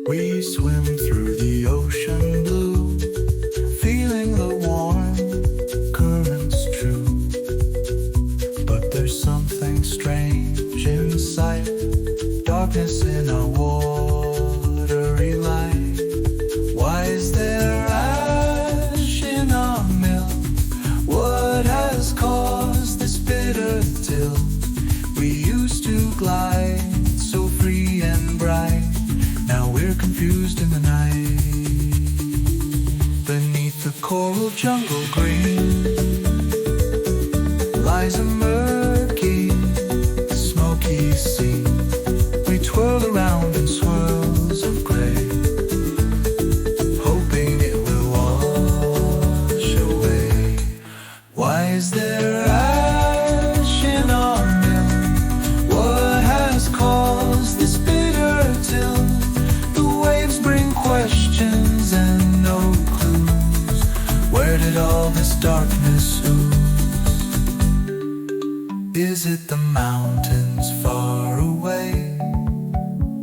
We swim through the ocean blue, feeling the warm currents true. But there's something strange in sight, darkness in our watery light. Why is there ash in our milk? What has caused this bitter tilt? We used to glide so free and bright, now we're confused in the night. Beneath the coral jungle green lies a murky, smoky sea. We twirl around in swirls of gray, hoping it will wash away. Why is there ash in our milk? What has caused this bitter tilt? The waves bring questions and no clues. Where did all this darkness ooze? Is it the mountains far away,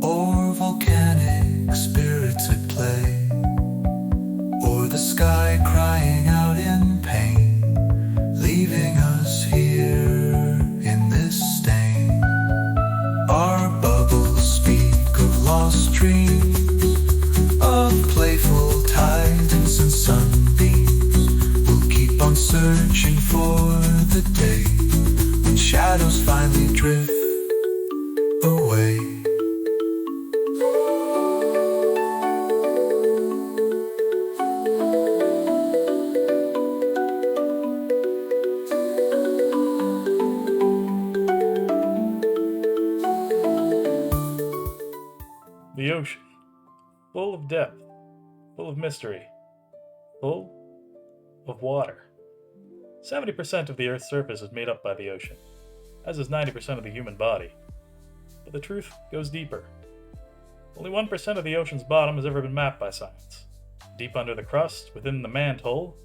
or volcanic spirits at play, or the sky crying out in pain, leaving us here in this stain? Our bubbles speak of lost dreams, of playful tidings and sunbeams. We'll keep on searching for the day when shadows finally drift away. The ocean, full of depth, full of mystery, full of water. 70% of the Earth's surface is made up by the ocean, as is 90% of the human body. But the truth goes deeper. Only 1% of the ocean's bottom has ever been mapped by science. Deep under the crust, within the mantle,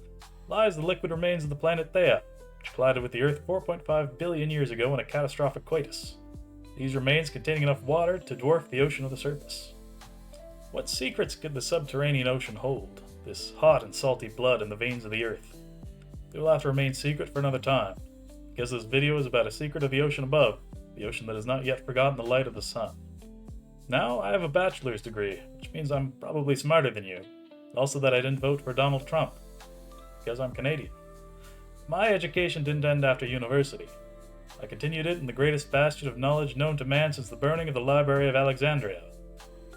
lies the liquid remains of the planet Theia, which collided with the Earth 4.5 billion years ago in a catastrophic coitus. These remains containing enough water to dwarf the ocean of the surface. What secrets could the subterranean ocean hold, this hot and salty blood in the veins of the Earth? They will have to remain secret for another time, because this video is about a secret of the ocean above, the ocean that has not yet forgotten the light of the sun. Now, I have a bachelor's degree, which means I'm probably smarter than you. Also that I didn't vote for Donald Trump, because I'm Canadian. My education didn't end after university. I continued it in the greatest bastion of knowledge known to man since the burning of the Library of Alexandria,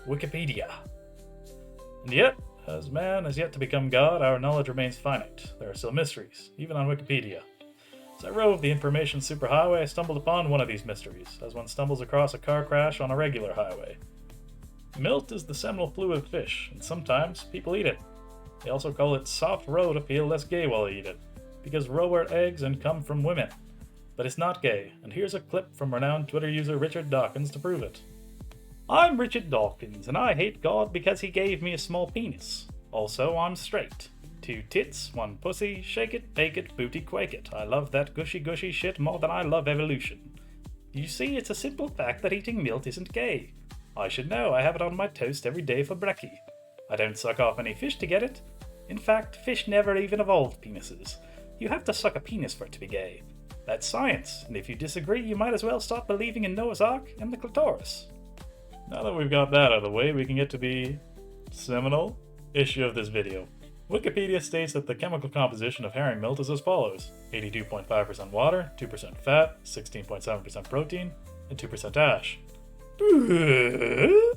Wikipedia. And yet, as man has yet to become God, our knowledge remains finite. There are still mysteries, even on Wikipedia. As I rove the information superhighway, I stumbled upon one of these mysteries, as one stumbles across a car crash on a regular highway. Milt is the seminal fluid of fish, and sometimes people eat it. They also call it soft roe to feel less gay while they eat it, because roe are eggs and come from women. But it's not gay, and here's a clip from renowned Twitter user Richard Dawkins to prove it. I'm Richard Dawkins, and I hate God because he gave me a small penis. Also, I'm straight. 2 tits, 1 pussy, shake it, bake it, booty quake it. I love that gushy gushy shit more than I love evolution. You see, it's a simple fact that eating Milt isn't gay. I should know, I have it on my toast every day for brekkie. I don't suck off any fish to get it. In fact, fish never even evolved penises. You have to suck a penis for it to be gay. That's science, and if you disagree, you might as well stop believing in Noah's Ark and the clitoris. Now that we've got that out of the way, we can get to the seminal issue of this video. Wikipedia states that the chemical composition of herring milt is as follows: 82.5% water, 2% fat, 16.7% protein, and 2% ash. If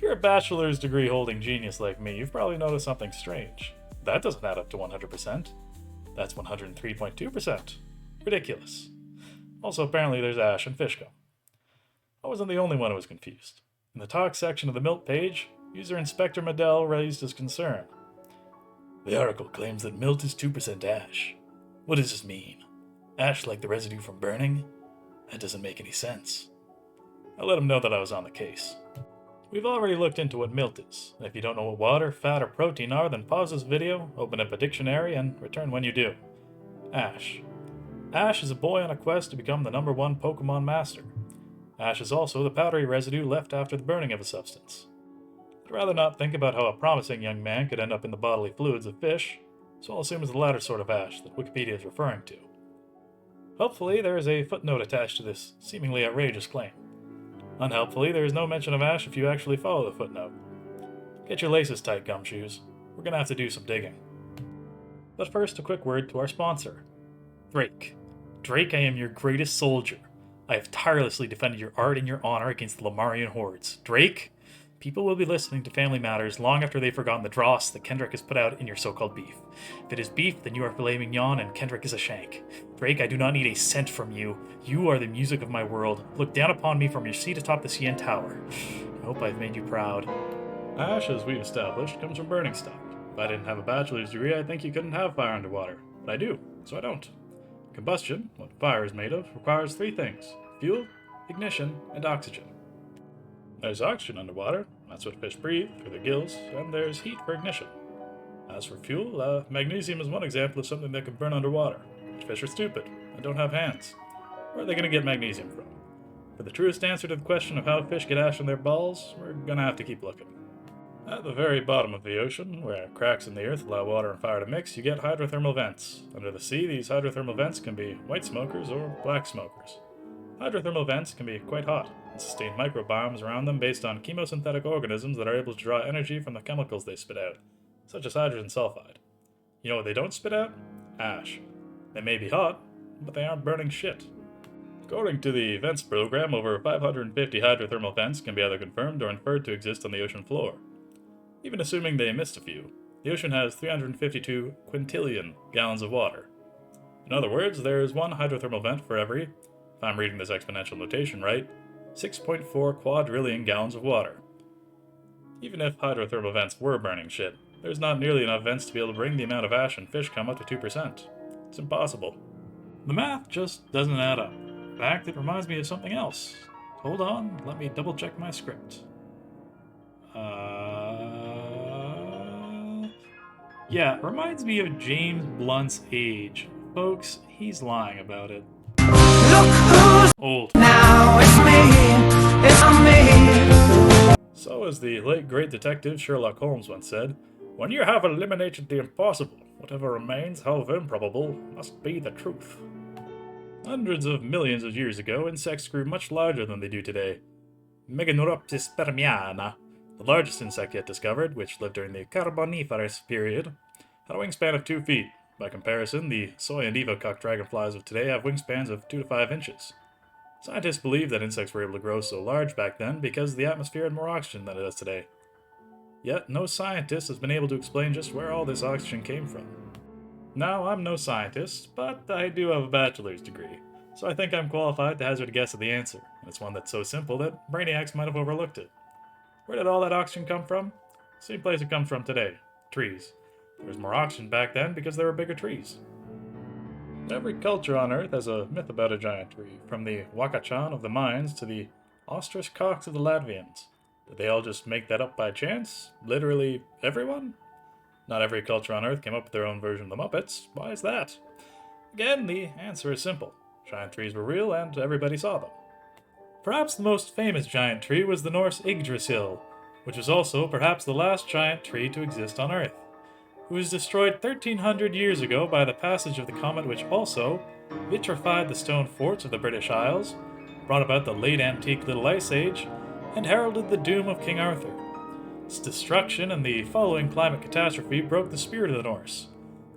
you're a bachelor's degree holding genius like me, you've probably noticed something strange. That doesn't add up to 100%. That's 103.2%. Ridiculous. Also, apparently there's ash and fish gum. I wasn't the only one who was confused. In the talk section of the Milt page, user Inspector Medell raised his concern. The article claims that Milt is 2% ash. What does this mean? Ash like the residue from burning? That doesn't make any sense. I let him know that I was on the case. We've already looked into what Milt is, and if you don't know what water, fat, or protein are, then pause this video, open up a dictionary, and return when you do. Ash. Ash is a boy on a quest to become the #1 Pokemon Master. Ash is also the powdery residue left after the burning of a substance. I'd rather not think about how a promising young man could end up in the bodily fluids of fish, so I'll assume it's the latter sort of ash that Wikipedia is referring to. Helpfully, there is a footnote attached to this seemingly outrageous claim. Unhelpfully, there is no mention of ash if you actually follow the footnote. Get your laces tight, gumshoes. We're gonna have to do some digging. But first, a quick word to our sponsor, Drake. Drake, I am your greatest soldier. I have tirelessly defended your art and your honor against the Lamarian hordes. Drake, people will be listening to Family Matters long after they've forgotten the dross that Kendrick has put out in your so-called beef. If it is beef, then you are filet mignon and Kendrick is a shank. Drake, I do not need a cent from you. You are the music of my world. Look down upon me from your seat atop the CN Tower. I hope I've made you proud. Ash, as we've established, comes from burning stuff. If I didn't have a bachelor's degree, I think you couldn't have fire underwater. But I do, so I don't. Combustion, what fire is made of, requires three things: fuel, ignition, and oxygen. There's oxygen underwater, that's what fish breathe through their gills, and there's heat for ignition. As for fuel, magnesium is one example of something that can burn underwater. Fish are stupid and don't have hands. Where are they going to get magnesium from? For the truest answer to the question of how fish get ash in their balls, we're going to have to keep looking. At the very bottom of the ocean, where cracks in the earth allow water and fire to mix, you get hydrothermal vents. Under the sea, these hydrothermal vents can be white smokers or black smokers. Hydrothermal vents can be quite hot and sustain microbiomes around them based on chemosynthetic organisms that are able to draw energy from the chemicals they spit out, such as hydrogen sulfide. You know what they don't spit out? Ash. They may be hot, but they aren't burning shit. According to the vents program, over 550 hydrothermal vents can be either confirmed or inferred to exist on the ocean floor. Even assuming they missed a few, the ocean has 352 quintillion gallons of water. In other words, there is one hydrothermal vent for every, if I'm reading this exponential notation right, 6.4 quadrillion gallons of water. Even if hydrothermal vents were burning shit, there's not nearly enough vents to be able to bring the amount of ash and fish come up to 2%. It's impossible. The math just doesn't add up. In fact, it reminds me of something else. Hold on, let me double check my script. Yeah, it reminds me of James Blunt's age. Folks, he's lying about it. Look who's Old. now, it's me. So, as the late great detective Sherlock Holmes once said, when you have eliminated the impossible, whatever remains, however improbable, must be the truth. Hundreds of millions of years ago, insects grew much larger than they do today. Meganeuropsis spermiana, the largest insect yet discovered, which lived during the Carboniferous period, had a wingspan of 2 feet. By comparison, the soy and evocock dragonflies of today have wingspans of 2 to 5 inches. Scientists believe that insects were able to grow so large back then because the atmosphere had more oxygen than it does today. Yet, no scientist has been able to explain just where all this oxygen came from. Now, I'm no scientist, but I do have a bachelor's degree, so I think I'm qualified to hazard a guess at the answer, and it's one that's so simple that brainiacs might have overlooked it. Where did all that oxygen come from? Same place it comes from today, trees. There was more oxygen back then because there were bigger trees. Every culture on Earth has a myth about a giant tree, from the Wakachan of the Mayans to the ostrich cocks of the Latvians. Did they all just make that up by chance? Literally everyone? Not every culture on Earth came up with their own version of the Muppets. Why is that? Again, the answer is simple. Giant trees were real and everybody saw them. Perhaps the most famous giant tree was the Norse Yggdrasil, which was also perhaps the last giant tree to exist on Earth. It was destroyed 1,300 years ago by the passage of the comet, which also vitrified the stone forts of the British Isles, brought about the late antique Little Ice Age, and heralded the doom of King Arthur. Its destruction and the following climate catastrophe broke the spirit of the Norse,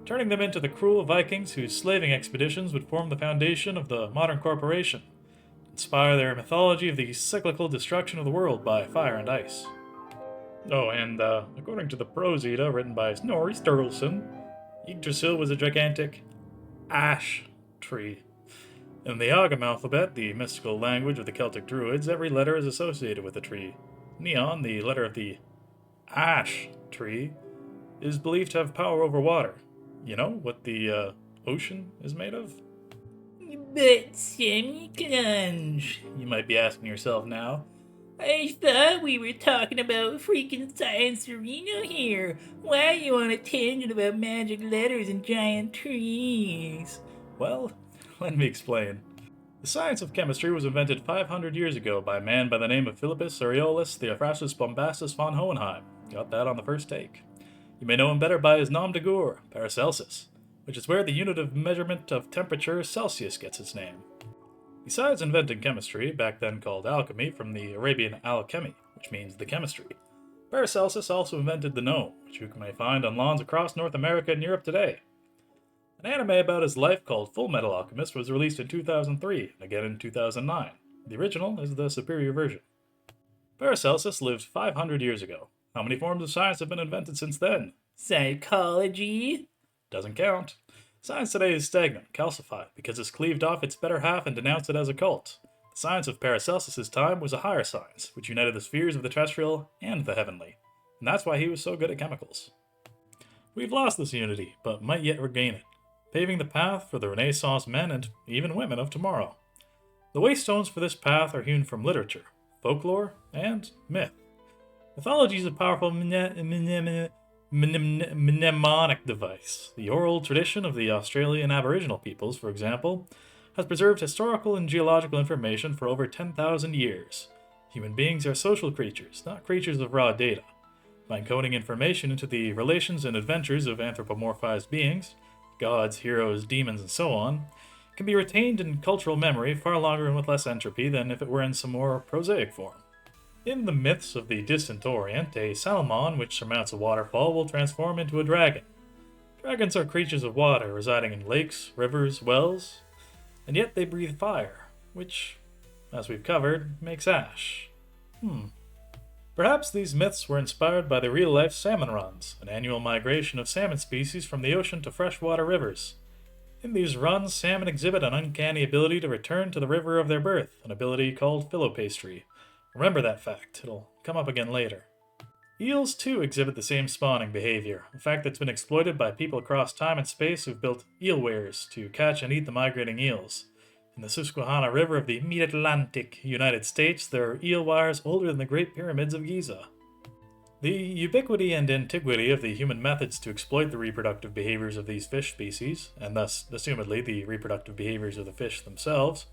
turning them into the cruel Vikings whose slaving expeditions would form the foundation of the modern corporation, inspire their mythology of the cyclical destruction of the world by fire and ice. Oh, and according to the Proseda written by Snorri Sturluson, Yggdrasil was a gigantic ash tree. In the Ogham alphabet, the mystical language of the Celtic Druids, every letter is associated with a tree. Neon, the letter of the ash tree, is believed to have power over water. You know what the ocean is made of? But Sammy Gunge, You might be asking yourself now. I thought we were talking about freaking Science Arena here. Why are you on a tangent about magic letters and giant trees? Well, let me explain. The science of chemistry was invented 500 years ago by a man by the name of Philippus Aureolus Theophrastus Bombastus von Hohenheim. Got that on the first take. You may know him better by his nom de guerre, Paracelsus, which is where the unit of measurement of temperature Celsius gets its name. Besides inventing chemistry, back then called alchemy from the Arabian alchemy, which means the chemistry, Paracelsus also invented the gnome, which you may find on lawns across North America and Europe today. An anime about his life called Full Metal Alchemist was released in 2003 and again in 2009. The original is the superior version. Paracelsus lived 500 years ago. How many forms of science have been invented since then? Psychology? Doesn't count. Science today is stagnant, calcified, because it's cleaved off its better half and denounced it as a cult. The science of Paracelsus' time was a higher science, which united the spheres of the terrestrial and the heavenly. And that's why he was so good at chemicals. We've lost this unity, but might yet regain it, paving the path for the Renaissance men and even women of tomorrow. The waystones for this path are hewn from literature, folklore, and myth. Mythology is a powerful mnemonic device. The oral tradition of the Australian Aboriginal peoples, for example, has preserved historical and geological information for over 10,000 years. Human beings are social creatures, not creatures of raw data. By encoding information into the relations and adventures of anthropomorphized beings, gods, heroes, demons, and so on, can be retained in cultural memory far longer and with less entropy than if it were in some more prosaic form. In the myths of the distant Orient, a salmon which surmounts a waterfall will transform into a dragon. Dragons are creatures of water residing in lakes, rivers, wells, and yet they breathe fire, which, as we've covered, makes ash. Perhaps these myths were inspired by the real-life salmon runs, an annual migration of salmon species from the ocean to freshwater rivers. In these runs, salmon exhibit an uncanny ability to return to the river of their birth, an ability called philopastry. Remember that fact, it'll come up again later. Eels, too, exhibit the same spawning behavior, a fact that's been exploited by people across time and space who've built eelwares to catch and eat the migrating eels. In the Susquehanna River of the mid-Atlantic United States, there are eel wires older than the Great Pyramids of Giza. The ubiquity and antiquity of the human methods to exploit the reproductive behaviors of these fish species, and thus, assumedly, the reproductive behaviors of the fish themselves,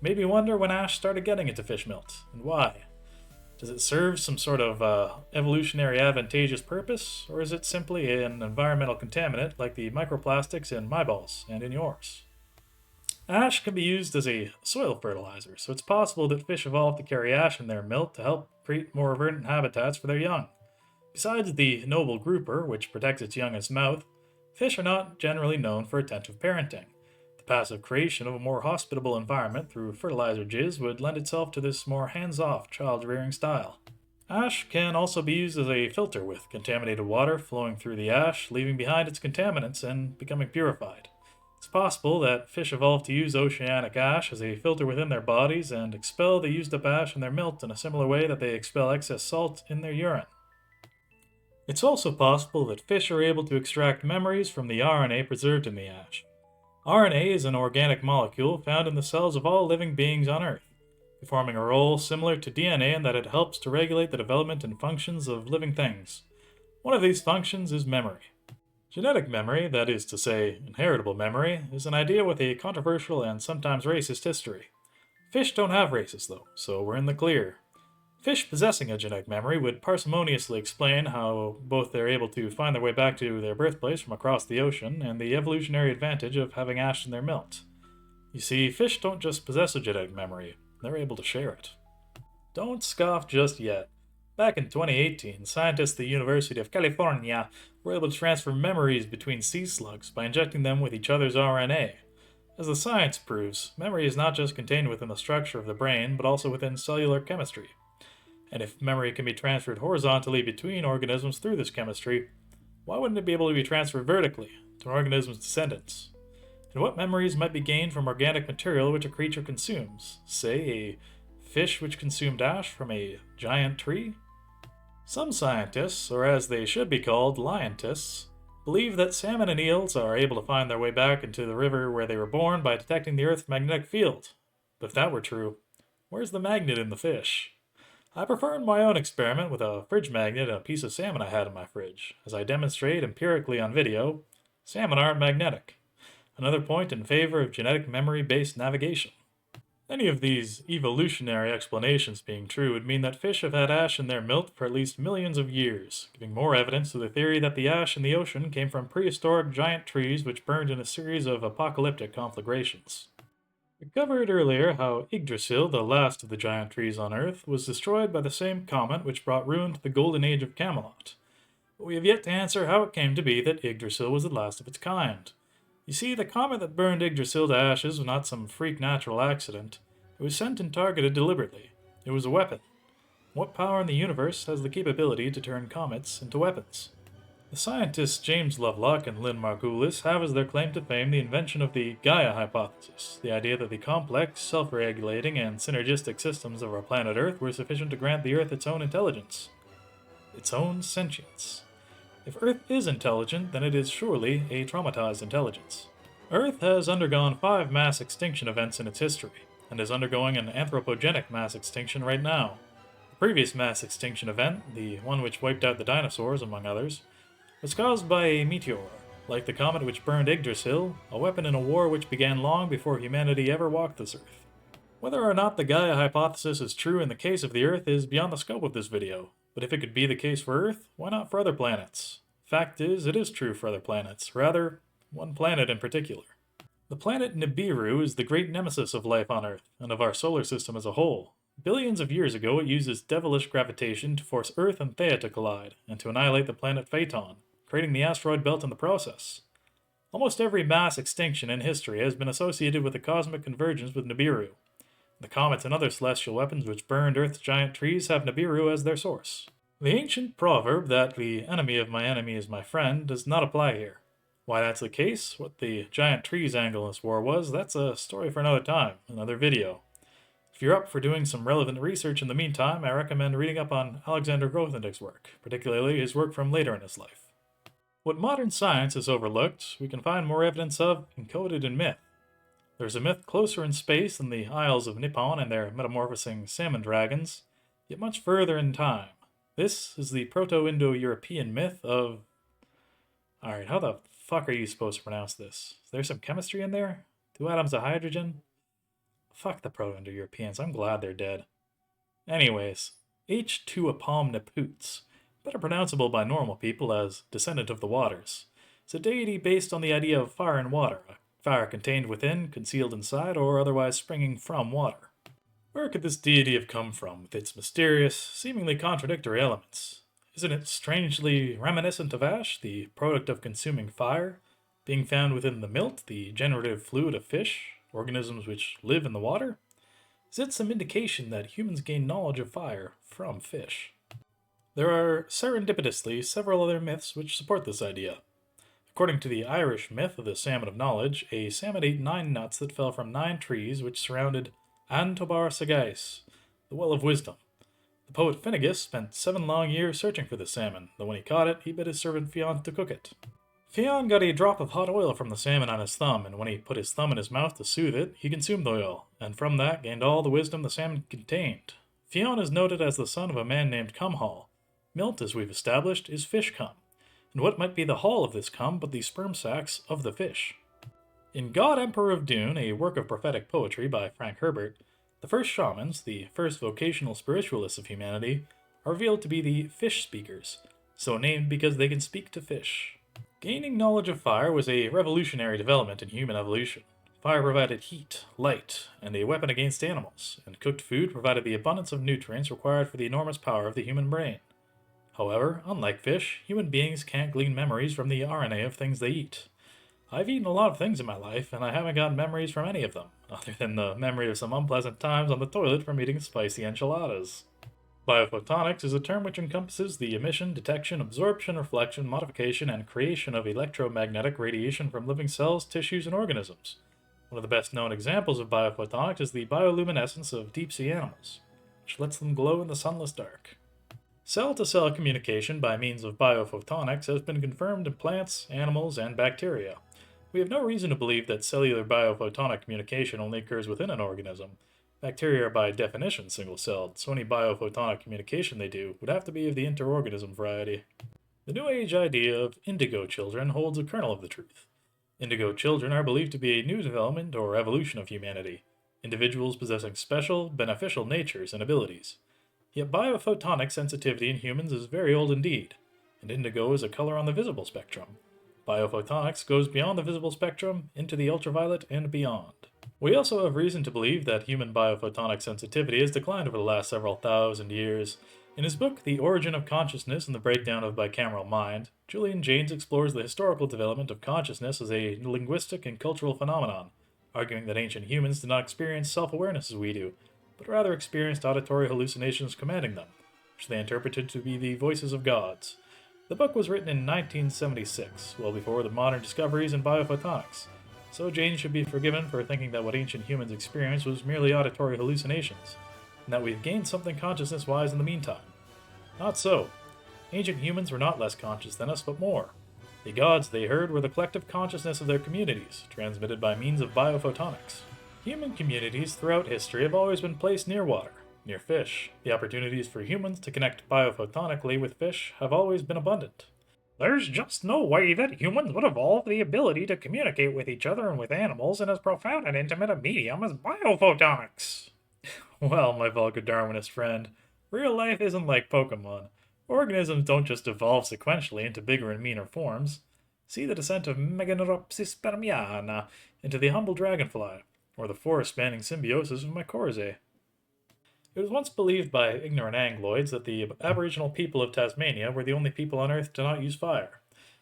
made me wonder when ash started getting into fish milt, and why. Does it serve some sort of evolutionary advantageous purpose, or is it simply an environmental contaminant like the microplastics in my balls and in yours? Ash can be used as a soil fertilizer, so it's possible that fish evolved to carry ash in their milt to help create more verdant habitats for their young. Besides the noble grouper, which protects its young in its mouth, fish are not generally known for attentive parenting. The passive creation of a more hospitable environment through fertilizer jizz would lend itself to this more hands-off child-rearing style. Ash can also be used as a filter, with contaminated water flowing through the ash, leaving behind its contaminants and becoming purified. It's possible that fish evolved to use oceanic ash as a filter within their bodies and expel the used-up ash in their milt in a similar way that they expel excess salt in their urine. It's also possible that fish are able to extract memories from the RNA preserved in the ash. RNA is an organic molecule found in the cells of all living beings on Earth, performing a role similar to DNA in that it helps to regulate the development and functions of living things. One of these functions is memory. Genetic memory, that is to say, inheritable memory, is an idea with a controversial and sometimes racist history. Fish don't have races, though, so we're in the clear. Fish possessing a genetic memory would parsimoniously explain how both they're able to find their way back to their birthplace from across the ocean and the evolutionary advantage of having ash in their milt. You see, fish don't just possess a genetic memory, they're able to share it. Don't scoff just yet. Back in 2018, scientists at the University of California were able to transfer memories between sea slugs by injecting them with each other's RNA. As the science proves, memory is not just contained within the structure of the brain, but also within cellular chemistry. And if memory can be transferred horizontally between organisms through this chemistry, why wouldn't it be able to be transferred vertically to an organism's descendants? And what memories might be gained from organic material which a creature consumes? Say, a fish which consumed ash from a giant tree? Some scientists, or as they should be called, lientists, believe that salmon and eels are able to find their way back into the river where they were born by detecting the Earth's magnetic field. But if that were true, where's the magnet in the fish? I performed my own experiment with a fridge magnet and a piece of salmon I had in my fridge. As I demonstrate empirically on video, salmon aren't magnetic. Another point in favor of genetic memory-based navigation. Any of these evolutionary explanations being true would mean that fish have had ash in their milk for at least millions of years, giving more evidence to the theory that the ash in the ocean came from prehistoric giant trees which burned in a series of apocalyptic conflagrations. We covered earlier how Yggdrasil, the last of the giant trees on Earth, was destroyed by the same comet which brought ruin to the Golden Age of Camelot. But we have yet to answer how it came to be that Yggdrasil was the last of its kind. You see, the comet that burned Yggdrasil to ashes was not some freak natural accident. It was sent and targeted deliberately. It was a weapon. What power in the universe has the capability to turn comets into weapons? The scientists James Lovelock and Lynn Margulis have as their claim to fame the invention of the Gaia hypothesis, the idea that the complex, self-regulating, and synergistic systems of our planet Earth were sufficient to grant the Earth its own intelligence, its own sentience. If Earth is intelligent, then it is surely a traumatized intelligence. Earth has undergone 5 mass extinction events in its history, and is undergoing an anthropogenic mass extinction right now. The previous mass extinction event, the one which wiped out the dinosaurs, among others, was caused by a meteor, like the comet which burned Yggdrasil, a weapon in a war which began long before humanity ever walked this Earth. Whether or not the Gaia hypothesis is true in the case of the Earth is beyond the scope of this video, but if it could be the case for Earth, why not for other planets? Fact is, it is true for other planets, rather, one planet in particular. The planet Nibiru is the great nemesis of life on Earth, and of our solar system as a whole. Billions of years ago, it used its devilish gravitation to force Earth and Theia to collide, and to annihilate the planet Phaeton, creating the asteroid belt in the process. Almost every mass extinction in history has been associated with a cosmic convergence with Nibiru. The comets and other celestial weapons which burned Earth's giant trees have Nibiru as their source. The ancient proverb that the enemy of my enemy is my friend does not apply here. Why that's the case, what the giant trees angle in this war was, that's a story for another time, another video. If you're up for doing some relevant research in the meantime, I recommend reading up on Alexander Grothendieck's work, particularly his work from later in his life. What modern science has overlooked, we can find more evidence of encoded in myth. There's a myth closer in space than the Isles of Nippon and their metamorphosing salmon dragons, yet much further in time. This is the Proto-Indo-European myth of... Alright, how the fuck are you supposed to pronounce this? Is there some chemistry in there? 2 atoms of hydrogen? Fuck the Proto-Indo-Europeans, I'm glad they're dead. Anyways, H2Apom-Nepoots, better pronounceable by normal people as descendant of the waters. It's a deity based on the idea of fire and water, a fire contained within, concealed inside, or otherwise springing from water. Where could this deity have come from, with its mysterious, seemingly contradictory elements? Isn't it strangely reminiscent of ash, the product of consuming fire, being found within the milt, the generative fluid of fish, organisms which live in the water? Is it some indication that humans gain knowledge of fire from fish? There are serendipitously several other myths which support this idea. According to the Irish myth of the salmon of knowledge, a salmon ate 9 nuts that fell from 9 trees which surrounded Antobar Sagais, the well of wisdom. The poet Finnegas spent 7 long years searching for the salmon, though when he caught it, he bid his servant Fionn to cook it. Fionn got a drop of hot oil from the salmon on his thumb, and when he put his thumb in his mouth to soothe it, he consumed the oil, and from that gained all the wisdom the salmon contained. Fionn is noted as the son of a man named Cumhall. Milt, as we've established, is fish cum. And what might be the hull of this cum but the sperm sacs of the fish? In God Emperor of Dune, a work of prophetic poetry by Frank Herbert, the first shamans, the first vocational spiritualists of humanity, are revealed to be the fish speakers, so named because they can speak to fish. Gaining knowledge of fire was a revolutionary development in human evolution. Fire provided heat, light, and a weapon against animals, and cooked food provided the abundance of nutrients required for the enormous power of the human brain. However, unlike fish, human beings can't glean memories from the RNA of things they eat. I've eaten a lot of things in my life, and I haven't gotten memories from any of them, other than the memory of some unpleasant times on the toilet from eating spicy enchiladas. Biophotonics is a term which encompasses the emission, detection, absorption, reflection, modification, and creation of electromagnetic radiation from living cells, tissues, and organisms. One of the best known examples of biophotonics is the bioluminescence of deep-sea animals, which lets them glow in the sunless dark. Cell-to-cell communication by means of biophotonics has been confirmed in plants, animals, and bacteria. We have no reason to believe that cellular biophotonic communication only occurs within an organism. Bacteria are by definition single-celled, so any biophotonic communication they do would have to be of the interorganism variety. The New Age idea of indigo children holds a kernel of the truth. Indigo children are believed to be a new development or evolution of humanity. individuals possessing special, beneficial natures and abilities. Yet biophotonic sensitivity in humans is very old indeed, and indigo is a color on the visible spectrum. Biophotonics goes beyond the visible spectrum into the ultraviolet and beyond. We also have reason to believe that human biophotonic sensitivity has declined over the last several thousand years. In his book, The Origin of Consciousness and the Breakdown of Bicameral Mind, Julian Jaynes explores the historical development of consciousness as a linguistic and cultural phenomenon, arguing that ancient humans did not experience self-awareness as we do, but rather experienced auditory hallucinations commanding them, which they interpreted to be the voices of gods. The book was written in 1976, well before the modern discoveries in biophotonics, so Jaynes should be forgiven for thinking that what ancient humans experienced was merely auditory hallucinations, and that we've gained something consciousness-wise in the meantime. Not so. Ancient humans were not less conscious than us, but more. The gods they heard were the collective consciousness of their communities, transmitted by means of biophotonics. Human communities throughout history have always been placed near water, near fish. The opportunities for humans to connect biophotonically with fish have always been abundant. There's just no way that humans would evolve the ability to communicate with each other and with animals in as profound and intimate a medium as biophotonics. Well, my vulgar Darwinist friend, real life isn't like Pokemon. Organisms don't just evolve sequentially into bigger and meaner forms. See the descent of Meganeropsis spermiana into the humble dragonfly, or the forest-spanning symbiosis of mycorrhizae. It was once believed by ignorant Angloids that the Aboriginal people of Tasmania were the only people on Earth to not use fire.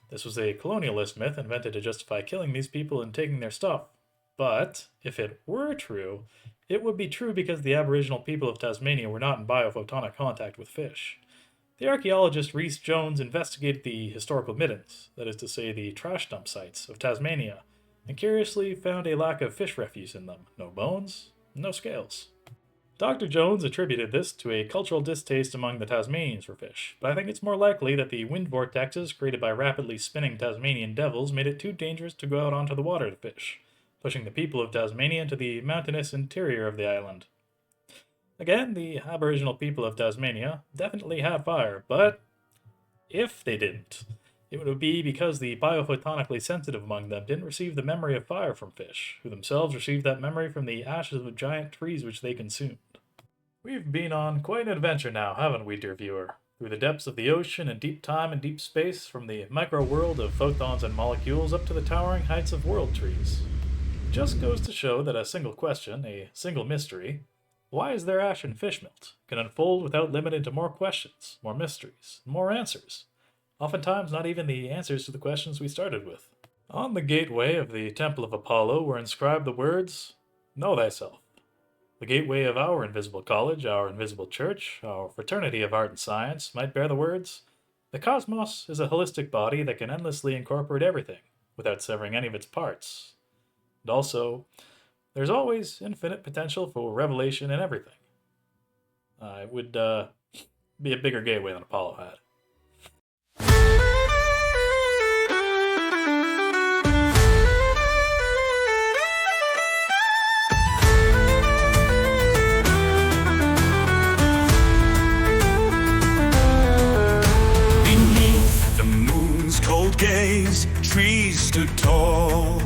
This was a colonialist myth invented to justify killing these people and taking their stuff. But, if it were true, it would be true because the Aboriginal people of Tasmania were not in biophotonic contact with fish. The archaeologist Rhys Jones investigated the historical middens, that is to say the trash dump sites, of Tasmania, and curiously found a lack of fish refuse in them. No bones, no scales. Dr. Jones attributed this to a cultural distaste among the Tasmanians for fish, but I think it's more likely that the wind vortexes created by rapidly spinning Tasmanian devils made it too dangerous to go out onto the water to fish, pushing the people of Tasmania into the mountainous interior of the island. Again, the Aboriginal people of Tasmania definitely had fire, but if they didn't, it would be because the biophotonically sensitive among them didn't receive the memory of fire from fish, who themselves received that memory from the ashes of giant trees which they consumed. We've been on quite an adventure now, haven't we, dear viewer? Through the depths of the ocean and deep time and deep space, from the micro-world of photons and molecules up to the towering heights of world trees. It just goes to show that a single question, a single mystery, why is there ash in fish melt, can unfold without limit into more questions, more mysteries, more answers. Oftentimes not even the answers to the questions we started with. On the gateway of the Temple of Apollo were inscribed the words, "Know thyself." The gateway of our invisible college, our invisible church, our fraternity of art and science might bear the words, "The cosmos is a holistic body that can endlessly incorporate everything, without severing any of its parts." And also, there's always infinite potential for revelation in everything. It would be a bigger gateway than Apollo had. Beneath the moon's cold gaze, trees stood tall.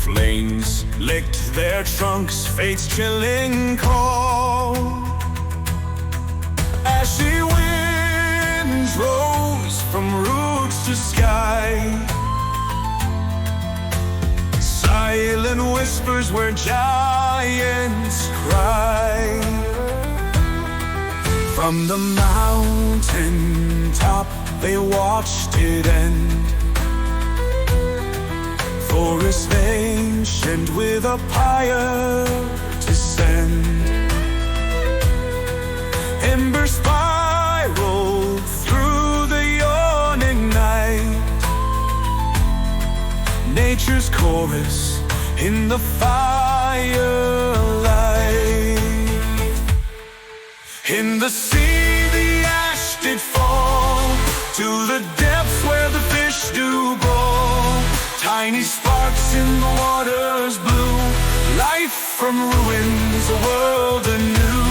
Flames licked their trunks, fate's chilling call. Ashy winds rose from roots to sky. Silent whispers where giants cry. From the mountain top they watched it end. Forest ancient with a pyre to send. Embers spiraled through the yawning night. Nature's chorus in the firelight. In the sea the ash did fall to the depths where the fish do brawl. Tiny sparks in the water's blue, life from ruins, a world anew.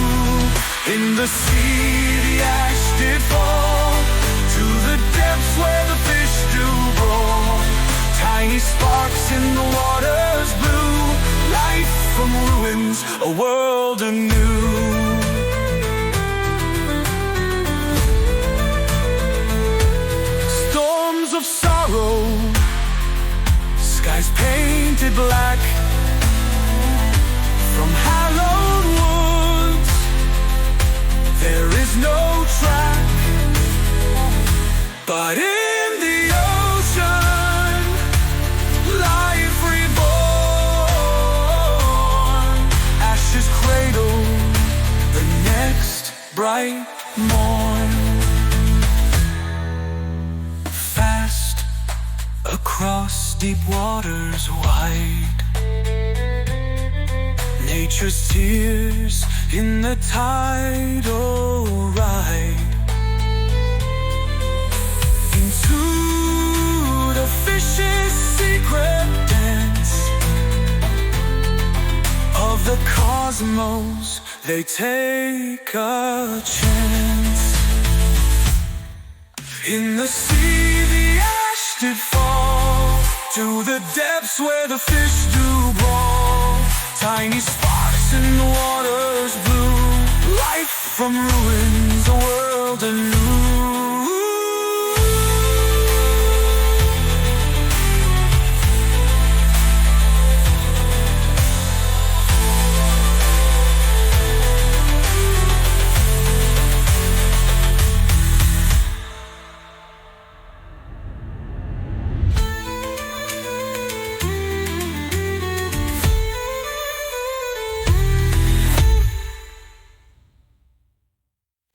In the sea the ash did fall to the depths where the fish do brawl. Tiny sparks in the water's blue, from ruins, a world anew. Storms of sorrow, skies painted black, from hallowed woods there is no track. But in the ocean, life reborn, ashes cradle the next bright morn. Fast across deep waters wide, nature's tears in the tidal ride, into the fish's secret dance of the cosmos. They take a chance. In the sea the ash did fall, to the depths where the fish do brawl. Tiny sparks in the water's blue, life from ruins, a world anew.